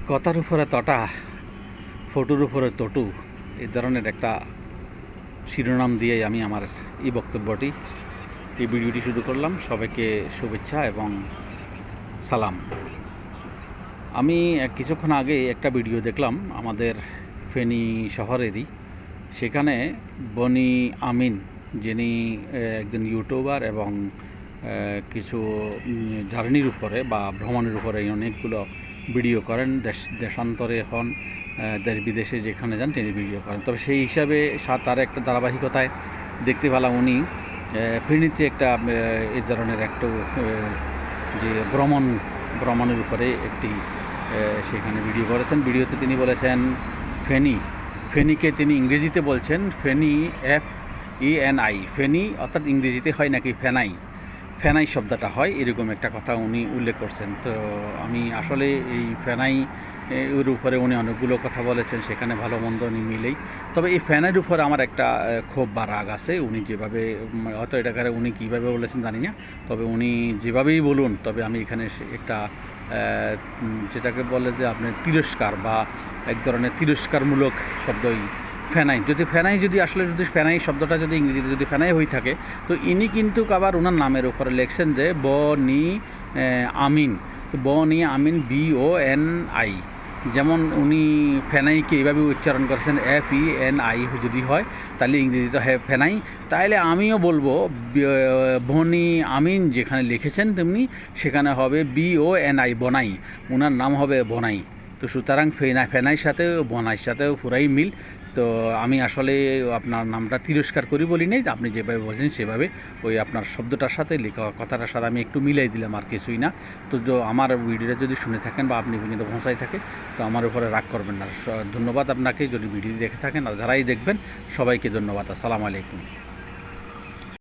কথার উপরে তটা, ফটোর উপরে তটু, এই ধরনের একটা শিরোনাম দিয়ে আমি আমার এই বক্তব্যটি, এই ভিডিওটি শুরু করলাম। সবাইকে শুভেচ্ছা এবং সালাম। আমি কিছুক্ষণ আগে একটা ভিডিও দেখলাম আমাদের ফেনী শহরেরই। সেখানে বনি আমিন, যিনি একজন ইউটিউবার এবং কিছু জার্নির উপরে বা ভ্রমণের উপরে অনেকগুলো ভিডিও করেন, দেশান্তরে হন, দেশ বিদেশে যেখানে যান তিনি ভিডিও করেন। তবে সেই হিসাবে তার একটা ধারাবাহিকতায় দেখতে পেলাম উনি ফেনীতে একটা এই ধরনের একটু যে ভ্রমণের উপরে একটি সেখানে ভিডিও করেছেন। ভিডিওতে তিনি বলেছেন ফেনীকে তিনি ইংরেজিতে বলছেন ফেনী, FENI, ফেনী অর্থাৎ ইংরেজিতে হয় নাকি ফেনাই শব্দটা হয়, এরকম একটা কথা উনি উল্লেখ করছেন। তো আমি আসলে এই ফেনাই এর উপরে উনি অনেকগুলো কথা বলেছেন, সেখানে ভালো মন্দ মিলেই। তবে এই ফ্যানের উপরে আমার একটা ক্ষোভ বা রাগ আছে। উনি যেভাবে, হয়তো এটাকে উনি কীভাবে বলেছেন জানি না, তবে উনি যেভাবেই বলুন, তবে আমি এখানে একটা যেটাকে বলে যে আপনার তিরস্কার বা এক ধরনের তিরস্কারমূলক শব্দই ফেনাই। যদি আসলে ফেনাই শব্দটা যদি ইংরেজিতে যদি ফেনাই হয়ে থাকে, তো ইনি কিন্তু আবার ওনার নামের উপরে লিখছেন যে বনি আমিন। বনি আমিন, BONI। যেমন উনি ফেনাইকে এইভাবে উচ্চারণ করেছেন FENI যদি হয়, তাহলে ইংরেজিতে হয় ফেনাই। তাইলে আমিও বলবো বনি আমিন যেখানে লিখেছেন তেমনি সেখানে হবে BONI, বনাই। ওনার নাম হবে বনাই। তো সুতরাং ফেনাইর সাথে বনাইয়ের সাথেও পুরাই মিল। তো আমি আসলে আপনার নামটা তিরস্কার করি বলি নাই, আপনি যেভাবে বলছেন সেভাবে ওই আপনার শব্দটার সাথে লেখা কথাটার সাথে আমি একটু মিলাই দিলাম, আর কিছুই না। তো আমার ভিডিওটা যদি শুনে থাকেন বা আপনি কিন্তু পৌঁছাই থাকে, তো আমার উপরে রাগ করবেন না। ধন্যবাদ আপনাকে যদি ভিডিও দেখে থাকেন, আর যারাই দেখবেন সবাইকে ধন্যবাদ। আসসালামু আলাইকুম।